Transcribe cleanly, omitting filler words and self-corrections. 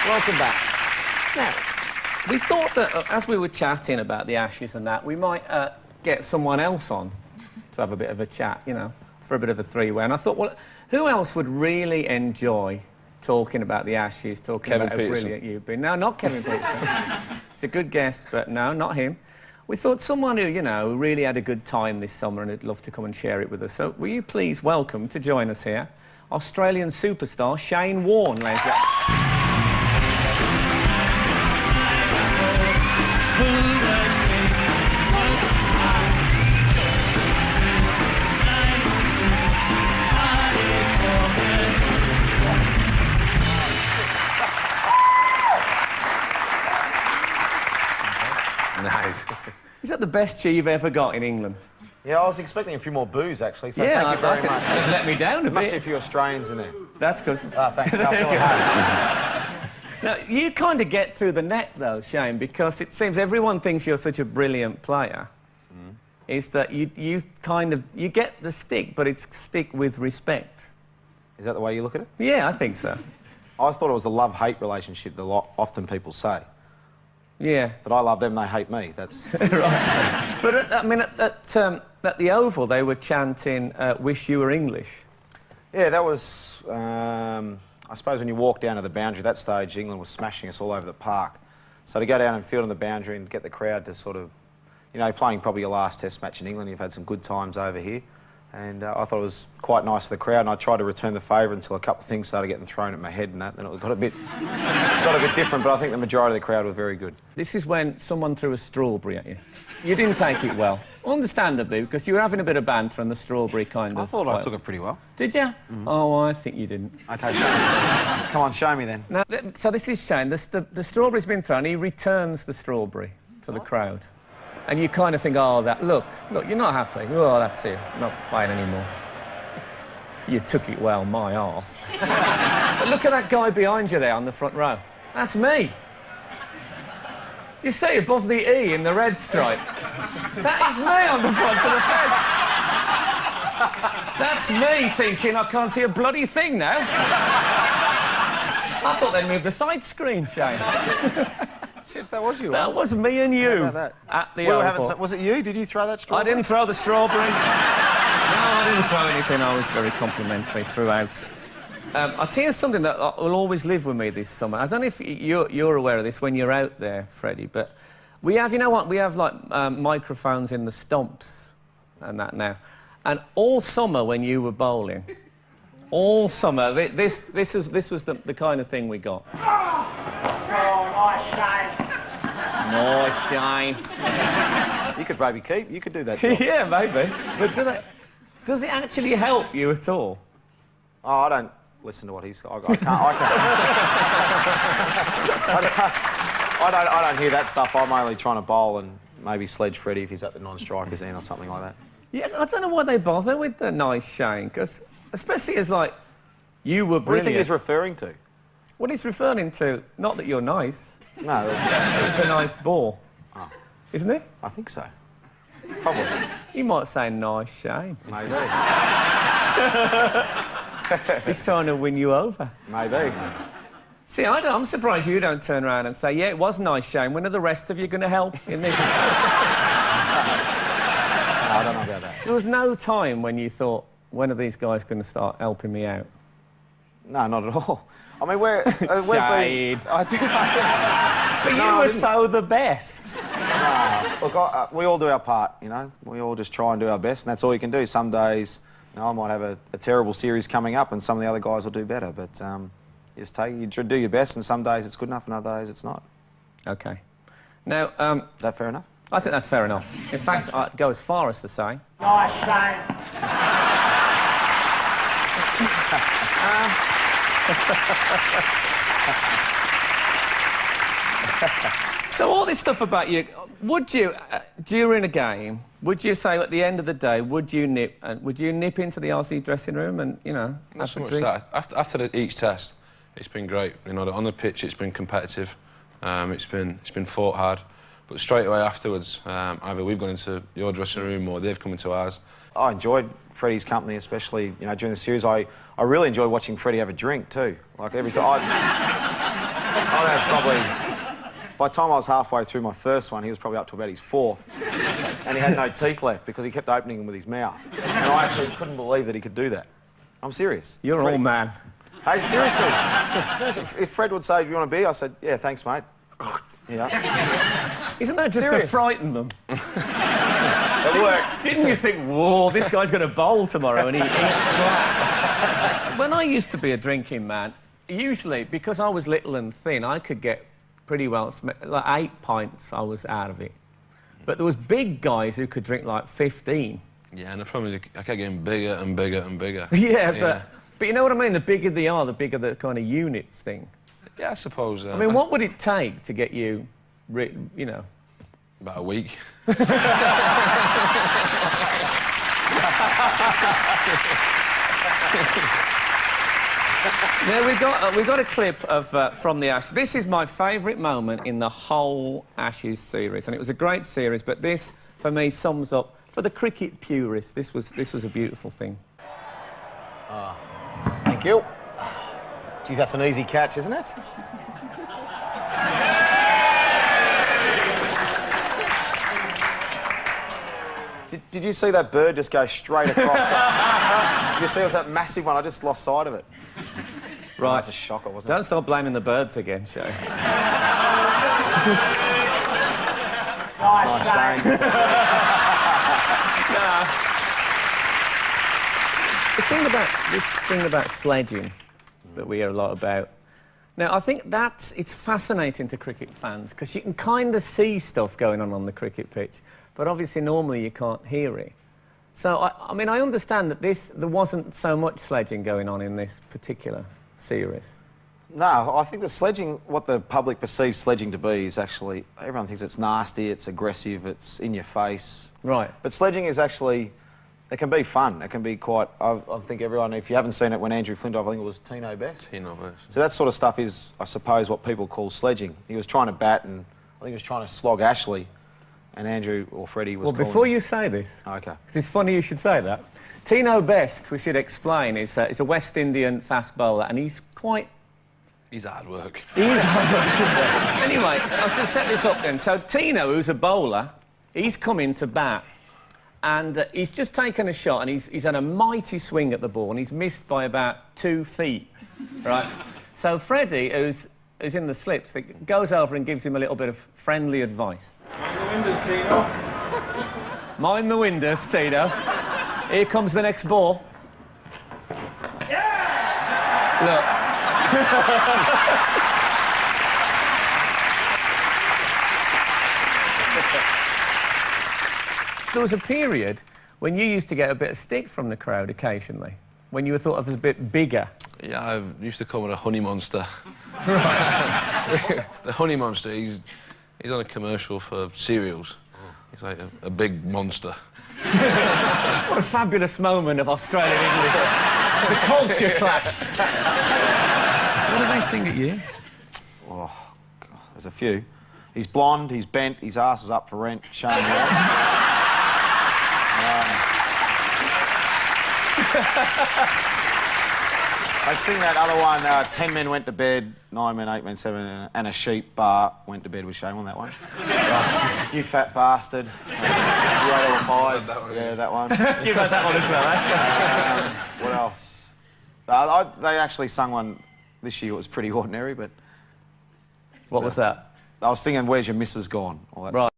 Welcome back. Now, we thought that as we were chatting about the Ashes and that, we might get someone else on to have a bit of a chat, you know, for a bit of a three-way. And I thought, well, who else would really enjoy talking about the Ashes, talking about how brilliant you've been? No, not Kevin Peterson. It's a good guess, but no, not him. We thought someone who, you know, really had a good time this summer and would love to come and share it with us. So will you please welcome to join us here Australian superstar Shane Warne, ladies and gentlemen. Nice. Is that the best cheer you've ever got in England? Yeah, I was expecting a few more boos, actually, so yeah, thank you very much. It let me down a bit. Must be a few Australians in there. That's because... Ah, thanks. I feel at home. Now, you kind of get through the net, though, Shane, because it seems everyone thinks you're such a brilliant player, is that you get the stick, but it's stick with respect. Is that the way you look at it? Yeah, I think so. I thought it was a love-hate relationship that often people say. Yeah. That I love them, they hate me. That's... Right. But, I mean, at the Oval, they were chanting, wish you were English. Yeah, that was... I suppose when you walk down to the boundary, at that stage, England was smashing us all over the park. So to go down and field on the boundary and get the crowd to sort of... You know, playing probably your last Test match in England, you've had some good times over here. And I thought it was quite nice of the crowd, and I tried to return the favour until a couple of things started getting thrown at my head and that. Then it got a bit different, but I think the majority of the crowd were very good. This is when someone threw a strawberry at you. You didn't take it well. Understandably, because you were having a bit of banter and the strawberry kind of... I thought I took it pretty well. Did you? Oh, I think you didn't. OK, show me. Come on, show me then. Now, so this is Shane. The strawberry's been thrown. He returns the strawberry to the crowd. And you kind of think, oh, look, you're not happy. Oh, that's it. Not playing anymore. You took it well, my arse. But look at that guy behind you there on the front row. That's me. Do you see above the E in the red stripe? That is me on the front of the fence. That's me thinking I can't see a bloody thing now. I thought they'd moved the side screen, Shane. Shit, that was you. That was me and you at the Oval. Was it you? Did you throw that strawberry? I didn't throw the strawberry. No, I didn't throw anything. I was very complimentary throughout. I'll tell you something that will always live with me this summer. I don't know if you're aware of this when you're out there, Freddie, but we have, you know what, we have, like, microphones in the stumps and that now. And all summer when you were bowling, all summer, this was the kind of thing we got. Nice Shane. Nice Shane. You could maybe keep. You could do that job. Yeah, maybe. But does it actually help you at all? Oh, I don't listen to what he's... I don't hear that stuff. I'm only trying to bowl and maybe sledge Freddie if he's at the non-strikers end or something like that. Yeah, I don't know why they bother with the nice Shane, because especially as, like, you were brilliant. What do you think he's referring to? What he's referring to, not that you're nice. No. It's a nice ball. Oh. Isn't it? I think so. Probably. He might say nice Shane. Maybe. He's trying to win you over. Maybe. See, I'm surprised you don't turn around and say, yeah, it was nice Shane. When are the rest of you going to help in this? No, I don't know about that. There was no time when you thought, when are these guys going to start helping me out? No, not at all. I mean, we're... Shade. But you were so the best. No, look, we all do our part, you know. We all just try and do our best, and that's all you can do. Some days, you know, I might have a terrible series coming up, and some of the other guys will do better. But you just do your best, and some days it's good enough, and other days it's not. OK. Now... Is that fair enough? I think that's fair enough. In fact, I'd go as far as to say... Nice Shane. So all this stuff about you, would you, during a game, would you say at the end of the day, would you nip into the Aussie dressing room and, you know, not so much that. After each test, it's been great. You know, on the pitch, it's been competitive. It's been fought hard. But straight away afterwards, either we've gone into your dressing room or they've come into ours. I enjoyed Freddie's company, especially, you know, during the series. I really enjoyed watching Freddie have a drink too. Like every time. I probably... By the time I was halfway through my first one, he was probably up to about his fourth. And he had no teeth left because he kept opening them with his mouth. And I actually couldn't believe that he could do that. I'm serious. You're Freddie. all man. Hey, seriously. Seriously. If Fred would say, "Do you want a beer?" I said, "Yeah, thanks, mate." Yeah. Isn't that just Serious? to frighten them? It worked. Didn't you think, whoa, this guy's going to bowl tomorrow and he eats glass? When I used to be a drinking man, usually, because I was little and thin, I could get pretty well, like 8 pints, I was out of it. But there was big guys who could drink like 15. Yeah, and the problem is I kept getting bigger and bigger and bigger. Yeah, but you know what I mean? The bigger they are, the bigger the kind of units thing. Yeah, I suppose. I mean, what would it take to get you, you know? About a week. Now, we've got a clip of from the Ashes. This is my favourite moment in the whole Ashes series, and it was a great series. But this, for me, sums up for the cricket purist. This was a beautiful thing. Thank you. Geez, that's an easy catch, isn't it? Did you see that bird just go straight across? Did you see it was that massive one? I just lost sight of it. Right. That's a shocker, wasn't it? Don't start blaming the birds again, Shay. Nice, Shane. This thing about sledging that we hear a lot about. Now, I think it's fascinating to cricket fans because you can kind of see stuff going on the cricket pitch, but obviously normally you can't hear it. So, I mean, I understand that there wasn't so much sledging going on in this particular series. No, I think the sledging, what the public perceives sledging to be is actually, everyone thinks it's nasty, it's aggressive, it's in your face. Right. But sledging is actually, it can be fun. It can be quite, I think everyone, if you haven't seen it when Andrew Flintoff, I think it was Tino Best. Tino Best. So that sort of stuff is, I suppose, what people call sledging. He was trying to bat and I think he was trying to slog Ashley and Andrew or Freddie was calling... Well, before you say this, okay, because it's funny you should say that, Tino Best, we should explain, is a West Indian fast bowler and he's quite... He's hard work. He's hard work. Anyway, I should set this up then. So Tino, who's a bowler, he's come in to bat and he's just taken a shot and he's had a mighty swing at the ball and he's missed by about 2 feet, right? So Freddie, who's in the slips, goes over and gives him a little bit of friendly advice. Mind the windows, Tino. Mind the windows, Tino. Here comes the next ball. Yeah! Look. There was a period when you used to get a bit of stick from the crowd occasionally, when you were thought of as a bit bigger. Yeah, I used to call it a honey monster. Right. The honey monster, he's on a commercial for cereals. He's like a big monster. What a fabulous moment of Australian English. The culture clash. What do they sing at you? Oh, God, there's a few. He's blonde, he's bent, his ass is up for rent, Shane Warne. I sing that other one, 10 men went to bed, 9 men, 8 men, 7 and a sheep bar went to bed with Shane on that one. You fat bastard. You ate all the pies. Yeah, that one. You've had that one as well, eh? What else? They actually sung one this year. It was pretty ordinary, but... What was that? I was singing Where's Your Missus Gone? All that Right.